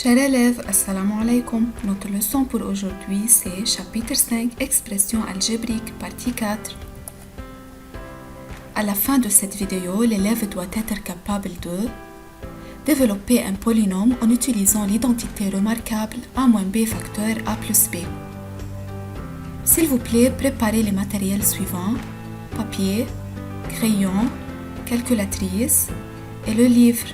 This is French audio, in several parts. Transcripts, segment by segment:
Chers élèves, assalamu alaikum. Notre leçon pour aujourd'hui c'est chapitre 5, expression algébrique, partie 4. À la fin de cette vidéo, l'élève doit être capable de développer un polynôme en utilisant l'identité remarquable a-b facteur a plus b. S'il vous plaît, préparez les matériels suivants: papier, crayon, calculatrice et le livre.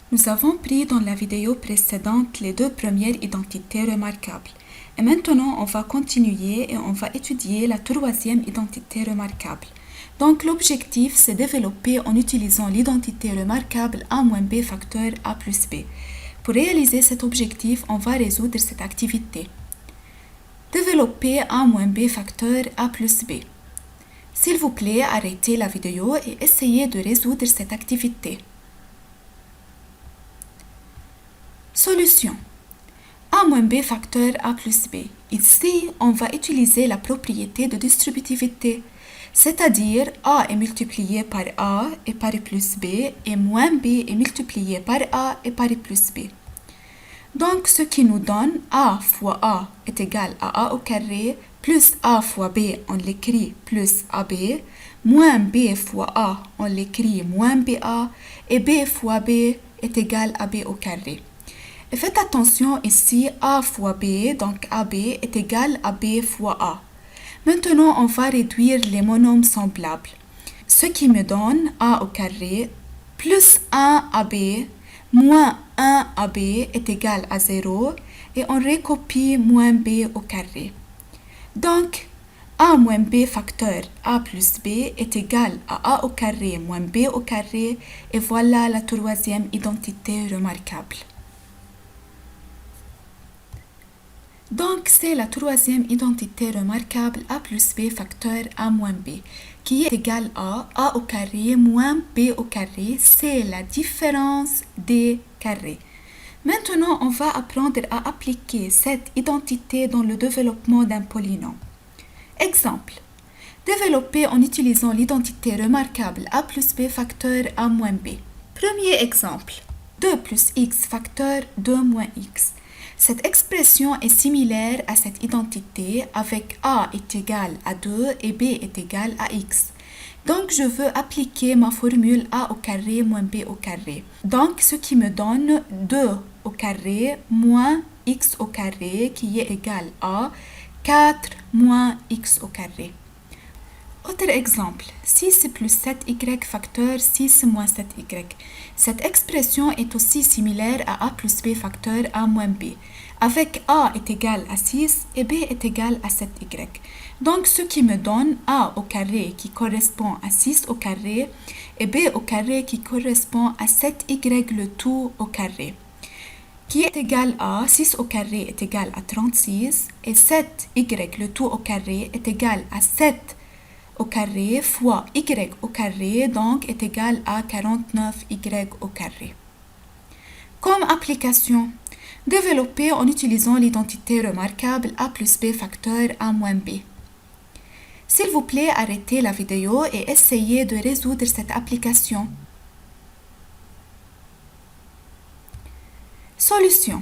Nous avons pris dans la vidéo précédente les deux premières identités remarquables. Et maintenant, on va continuer et on va étudier la troisième identité remarquable. Donc, l'objectif, c'est développer en utilisant l'identité remarquable a-b facteur a plus b. Pour réaliser cet objectif, on va résoudre cette activité. Développer a-b facteur a plus b. S'il vous plaît, arrêtez la vidéo et essayez de résoudre cette activité. Solution. A-b facteur a plus b. Ici, on va utiliser la propriété de distributivité, c'est-à-dire a est multiplié par a et par plus b et moins b est multiplié par a et par plus b. Donc, ce qui nous donne a fois a est égal à a au carré, plus a fois b, on l'écrit plus ab, moins b fois a, on l'écrit moins ba, et b fois b est égal à b au carré. Et faites attention ici, a fois b, donc ab est égal à b fois a. Maintenant, on va réduire les monomes semblables. Ce qui me donne a au carré plus 1ab moins 1ab est égal à 0 et on recopie moins b au carré. Donc, a moins b facteur a plus b est égal à a au carré moins b au carré et voilà la troisième identité remarquable. Donc, c'est la troisième identité remarquable a plus b facteur a moins b qui est égal à a au carré moins b au carré, c'est la différence des carrés. Maintenant, on va apprendre à appliquer cette identité dans le développement d'un polynôme. Exemple. Développer en utilisant l'identité remarquable a plus b facteur a moins b. Premier exemple. 2 plus x facteur 2 moins x. Cette expression est similaire à cette identité avec a est égal à 2 et b est égal à x. Donc, je veux appliquer ma formule a au carré moins b au carré. Donc, ce qui me donne 2 au carré moins x au carré qui est égal à 4 moins x au carré. Autre exemple, 6 plus 7y facteur 6 moins 7y. Cette expression est aussi similaire à a plus b facteur a moins b, avec a est égal à 6 et b est égal à 7y. Donc, ce qui me donne a au carré qui correspond à 6 au carré et b au carré qui correspond à 7y le tout au carré, qui est égal à 6 au carré est égal à 36 et 7y le tout au carré est égal à 7 au carré fois y au carré, donc est égal à 49y au carré. Comme application, développer en utilisant l'identité remarquable a plus b facteur a moins b. S'il vous plaît, arrêtez la vidéo et essayez de résoudre cette application. Solution.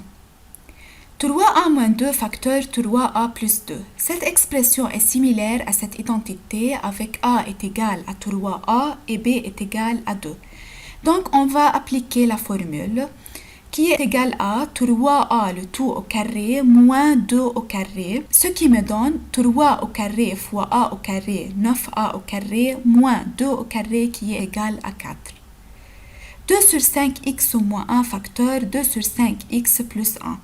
3a moins 2 facteur 3a plus 2. Cette expression est similaire à cette identité avec a est égal à 3a et b est égal à 2. Donc, on va appliquer la formule qui est égale à 3a le tout au carré moins 2 au carré, ce qui me donne 3 au carré fois a au carré, 9a au carré moins 2 au carré qui est égal à 4. 2 sur 5x moins 1 facteur 2 sur 5x plus 1.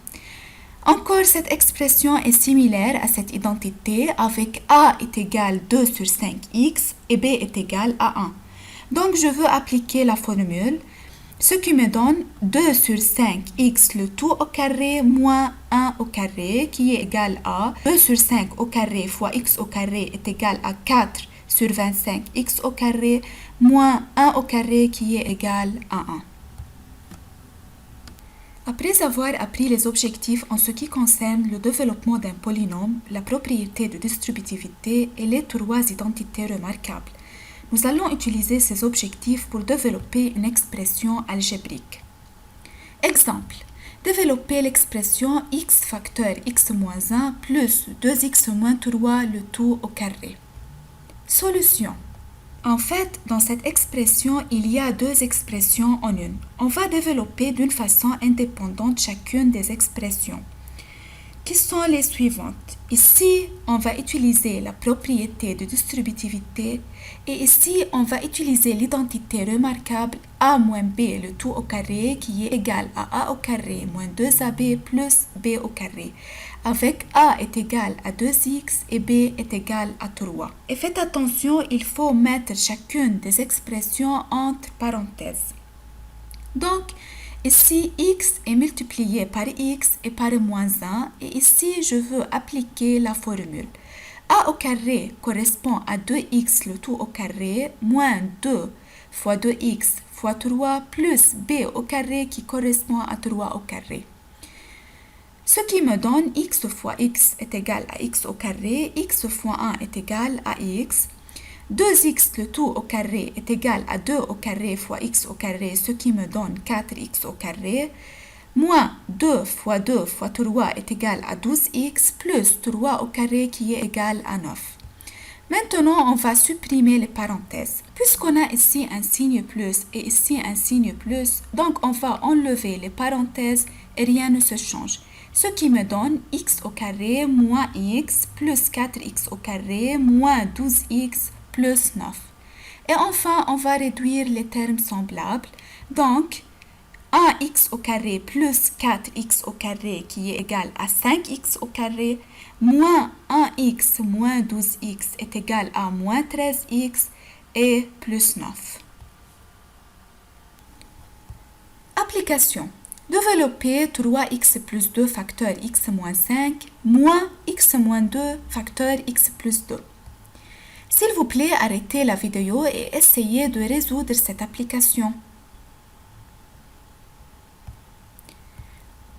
Encore, cette expression est similaire à cette identité avec a est égal 2 sur 5x et b est égal à 1. Donc, je veux appliquer la formule, ce qui me donne 2 sur 5x le tout au carré moins 1 au carré qui est égal à 2 sur 5 au carré fois x au carré est égal à 4 sur 25x au carré moins 1 au carré qui est égal à 1. Après avoir appris les objectifs en ce qui concerne le développement d'un polynôme, la propriété de distributivité et les trois identités remarquables, nous allons utiliser ces objectifs pour développer une expression algébrique. Exemple. Développer l'expression x facteur x moins 1 plus 2x moins 3 le tout au carré. Solution. En fait, dans cette expression, il y a deux expressions en une. On va développer d'une façon indépendante chacune des expressions, qui sont les suivantes. Ici, on va utiliser la propriété de distributivité et ici, on va utiliser l'identité remarquable a moins b le tout au carré qui est égal à a au carré moins 2ab plus b au carré, avec a est égal à 2x et b est égal à 3. Et faites attention, il faut mettre chacune des expressions entre parenthèses. Donc, ici, x est multiplié par x et par moins 1. Et ici, je veux appliquer la formule. A au carré correspond à 2x le tout au carré, moins 2 fois 2x fois 3, plus b au carré qui correspond à 3 au carré. Ce qui me donne x fois x est égal à x au carré, x fois 1 est égal à x. 2x le tout au carré est égal à 2 au carré fois x au carré, ce qui me donne 4x au carré, moins 2 fois 2 fois 3 est égal à 12x, plus 3 au carré qui est égal à 9. Maintenant, on va supprimer les parenthèses. Puisqu'on a ici un signe plus et ici un signe plus, donc on va enlever les parenthèses et rien ne se change. Ce qui me donne x au carré moins x plus 4x au carré moins 12x plus 9. Et enfin, on va réduire les termes semblables. Donc, 1x au carré plus 4x au carré qui est égal à 5x au carré, moins 1x moins 12x est égal à moins 13x et plus 9. Application. Développer 3x plus 2 facteur x moins 5 moins x moins 2 facteur x plus 2. S'il vous plaît, arrêtez la vidéo et essayez de résoudre cette application.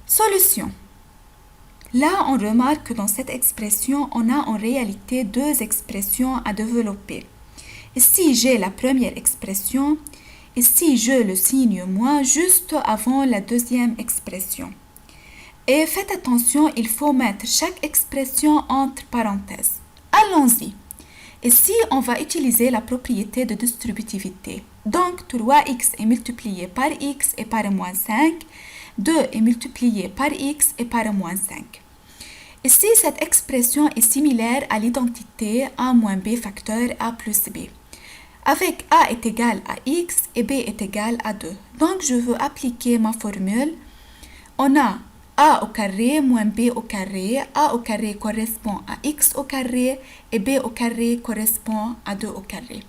Solution. Là, on remarque que dans cette expression, on a en réalité deux expressions à développer. Ici, j'ai la première expression. Ici, j'ai le signe moins juste avant la deuxième expression. Et faites attention, il faut mettre chaque expression entre parenthèses. Allons-y. Ici, on va utiliser la propriété de distributivité. Donc, 3x est multiplié par x et par moins 5. 2 est multiplié par x et par moins 5. Ici, cette expression est similaire à l'identité a moins b facteur a plus b. Avec a est égal à x et b est égal à 2. Donc, je veux appliquer ma formule. On a a au carré moins b au carré. A au carré correspond à x au carré et b au carré correspond à 2 au carré.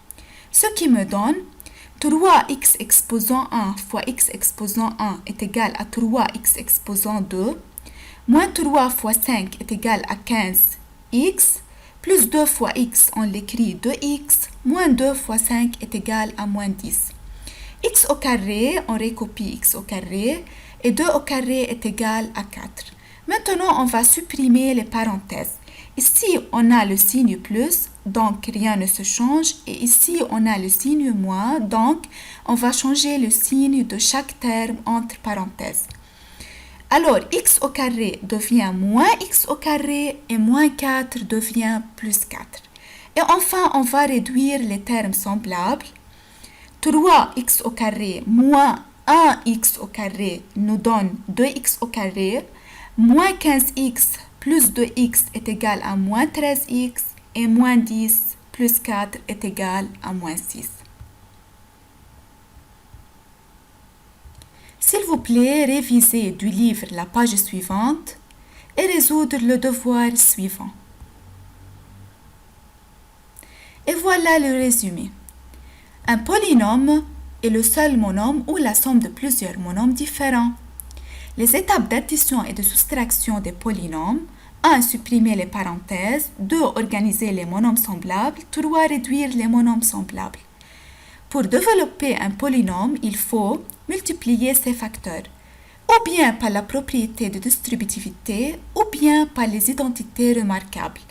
Ce qui me donne 3x exposant 1 fois x exposant 1 est égal à 3x exposant 2. Moins 3 fois 5 est égal à 15x. Plus 2 fois x, on l'écrit 2x. Moins 2 fois 5 est égal à moins 10. X au carré, on récopie x au carré. Et 2 au carré est égal à 4. Maintenant, on va supprimer les parenthèses. Ici, on a le signe plus, donc rien ne se change. Et ici, on a le signe moins, donc on va changer le signe de chaque terme entre parenthèses. Alors, x au carré devient moins x au carré et moins 4 devient plus 4. Et enfin, on va réduire les termes semblables. 3x au carré moins 1x au carré nous donne 2x au carré. Moins 15x plus 2x est égal à moins 13x. Et moins 10 plus 4 est égal à moins 6. S'il vous plaît, révisez du livre la page suivante et résoudre le devoir suivant. Et voilà le résumé. Un polynôme est le seul monôme ou la somme de plusieurs monômes différents. Les étapes d'addition et de soustraction des polynômes: 1. Supprimer les parenthèses. 2. Organiser les monômes semblables. 3. Réduire les monômes semblables. Pour développer un polynôme, il faut multiplier ses facteurs, ou bien par la propriété de distributivité, ou bien par les identités remarquables,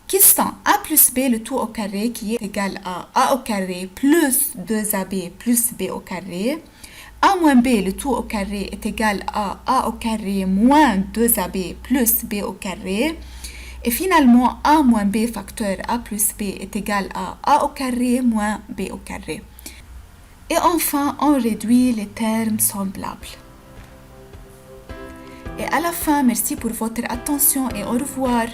qui sont a plus b le tout au carré qui est égal à a au carré plus 2ab plus b au carré, A moins B, le tout au carré, est égal à A au carré moins 2AB plus B au carré. Et finalement, A moins B facteur A plus B est égal à A au carré moins B au carré. Et enfin, on réduit les termes semblables. Et à la fin, merci pour votre attention et au revoir.